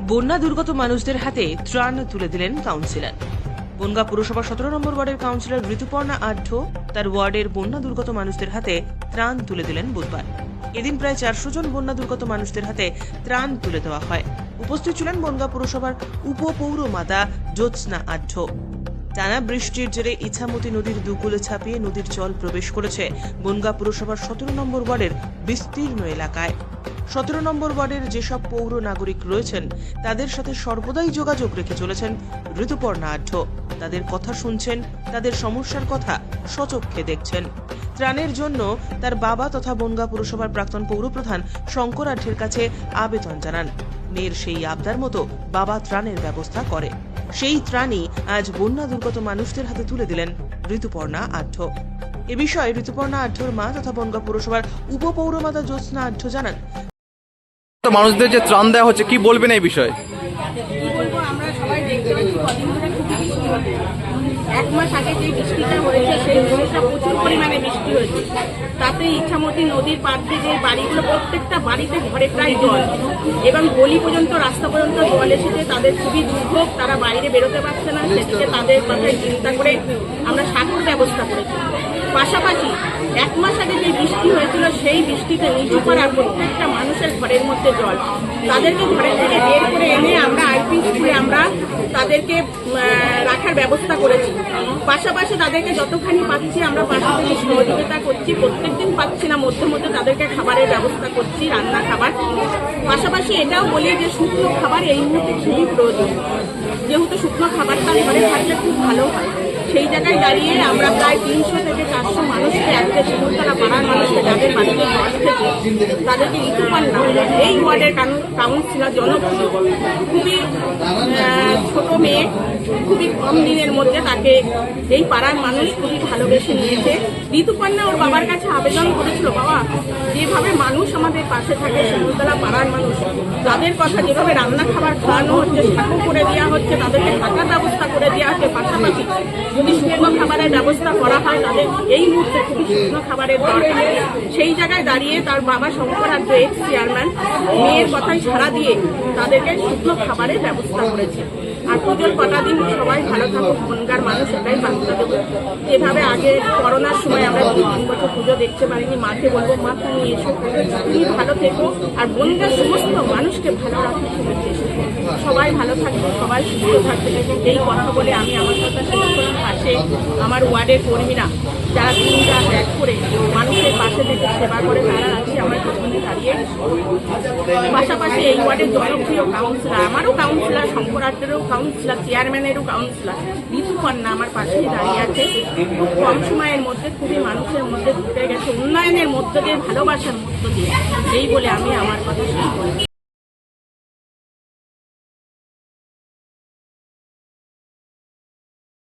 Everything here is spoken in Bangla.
বন্যা দুর্গত মানুষদের হাতে ত্রাণ তুলে দিলেন কাউন্সিলর। বনগাঁ পুরসভা 17 নম্বর ওয়ার্ডের কাউন্সিলর ঋতুপর্ণা আঢ্য তার ওয়ার্ডের বন্যা দুর্গত মানুষদের হাতে ত্রাণ তুলে দিলেন বুধবার। এদিন প্রায় 400 জন বন্যা দুর্গত মানুষদের হাতে ত্রাণ তুলে দেওয়া হয়। উপস্থিত ছিলেন বনগাঁ পুরসভার উপপৌরমাতা জ্যোৎস্না আঢ্য। টানা বৃষ্টির জেরে ইছামতি নদীর দুকুলে ছাপিয়ে নদীর জল প্রবেশ করেছে বনগাঁ পুরসভার 17 নম্বর ওয়ার্ডের বিস্তীর্ণ এলাকায়। 17 নম্বর ওয়ার্ডের যেসব পৌর নাগরিক রয়েছেন তাদের সাথে সর্বদাই যোগাযোগ রেখে চলেছেন ঋতুপর্ণা আঢ্য। তাদের কথা শুনছেন, তাদের সমস্যার কথা সচক্ষে দেখছেন। ত্রাণের জন্য তার বাবা তথা বনগাঁ পুরসভার প্রাক্তন পৌরপ্রধান শঙ্কর আঢ্যের কাছে আবেদন জানান। মেয়ের সেই আবদার মতো বাবা ত্রাণের ব্যবস্থা করে। সেই ত্রাণই আজ বন্যা দুর্গত মানুষদের হাতে তুলে দিলেন ঋতুপর্ণা আঢ্য। এ বিষয়ে ঋতুপর্ণা আঢ্যর মা তথা বনগাঁ পুরসভার উপপৌরমাতা জ্যোৎস্না আঢ্য জানান, মানুষদের যে ত্রাণ দেওয়া হচ্ছে, কি বলবেন এই বিষয়ে? কি বলবো, আমরা সবাই দেখতে পাচ্ছি কদিন ধরে খুবই বৃষ্টি হচ্ছে। 1 মাস আগে যে বৃষ্টিটা হয়েছে সেই বৃষ্টিটা প্রচুর পরিমাণে বৃষ্টি হয়েছে। তাতে ইছামতি নদীর পাড় দিয়ে যে বাড়িগুলো, প্রত্যেকটা বাড়িতে ঘরে প্রায় জল, এবং গলি পর্যন্ত, রাস্তা পর্যন্ত জল এসেছে। তাদের খুবই দুর্ভোগ, তারা বাইরে বেরোতে পারছে না। সেদিকে তাদের কথায় চিন্তা করে আমরা সাঁকোর ব্যবস্থা করেছি। পাশাপাশি 1 মাস আগে যে বৃষ্টি হয়েছিল সেই বৃষ্টিতে নিচু পাড়ার প্রত্যেকটা মানুষের ঘরের মধ্যে জল, তাদেরকে ঘরের থেকে বের করে এনে আমরা আইপি স্কুলে আমরা তাদেরকে রাখার ব্যবস্থা করেছি। পাশাপাশি তাদেরকে যতখানি পাচ্ছি আমরা পাশে থেকে সহযোগিতা করছি। প্রত্যেকদিন পাচ্ছি না, মধ্যে মধ্যে তাদেরকে খাবারের ব্যবস্থা করছি, রান্না খাবার। পাশাপাশি এটাও বলি যে শুকনো খাবার এই মুহূর্তে খুবই প্রয়োজন, যেহেতু শুকনো খাবারটা ঘরে থাকলে খুব ভালো হয়। সেই জায়গায় দাঁড়িয়ে আমরা প্রায় 300 থেকে 400 মানুষকে, আজকে শিমুলতলা পাড়ার মানুষকে, যাদের বাড়িতে জল থেকে তাদেরকে ঋতুপর্ণা এই ওয়ার্ডের কাউন্সিলর জনপ্রিয়, খুবই ছোট মেয়ে, খুবই কম দিনের মধ্যে তাকে এই পাড়ার মানুষ খুবই ভালোবেসে নিয়েছে। ঋতুপর্ণা ওর বাবার কাছে আবেদন করেছিল, বাবা যেভাবে মানুষ আমাদের পাশে থাকে, শিমুলতলা পাড়ার মানুষ, তাদের কথা যেভাবে রান্না খাবার খাওয়ানো হচ্ছে, সাঁকো করে দেওয়া হচ্ছে, তাদেরকে থাকার ব্যবস্থা করে দেওয়া হচ্ছে, পাশাপাশি যদি শুকনো খাবারের ব্যবস্থা করা হয়, তাদের এই মুহূর্তে খুবই শুকনো খাবারের দরকার। সেই জায়গায় দাঁড়িয়ে তার বাবা শঙ্কর আঢ্য, এক্স চেয়ারম্যান, মেয়ের কথায় সাড়া দিয়ে তাদেরকে শুকনো খাবারের ব্যবস্থা করেছে। আর পুজোর কটা দিন সবাই ভালো থাকুক, বনগাঁর মানুষ এটাই বার্তা দেবো। যেভাবে আগে করোনার সময় আমরা 2-3 বছর পুজো দেখতে পারিনি, মাকে বলবো, মা তুমি এসো, তুমি ভালো থেকো, আর বনগাঁর সমস্ত মানুষকে ভালো রাখার শুভেচ্ছা। সবাই ভালো থাকবে, সবাই সুস্থ থাকবে, এই কথা বলে আমি আমার কথা শেষ করলাম। পাশে আমার ওয়ার্ডের কর্মীরা যারা দিনটা ত্যাগ করে মানুষের পাশে থেকে সেবা করে, তারা আছে আমার পেছনে দাঁড়িয়ে। পাশাপাশি এই ওয়ার্ডের জনপ্রিয় কাউন্সিলর, আমারও কাউন্সিলর, শঙ্কর আঢ্যেরও কাউন্সিলর, চেয়ারম্যানেরও কাউন্সিলর ঋতুপর্ণা আমার পাশেই দাঁড়িয়ে আছে। খুব কম সময়ের মধ্যে খুবই মানুষের মধ্যে ঢুকে গেছে, উন্নয়নের মধ্য দিয়ে, ভালোবাসার মধ্য দিয়ে। এই বলে আমি আমার কথা শেষ করলাম।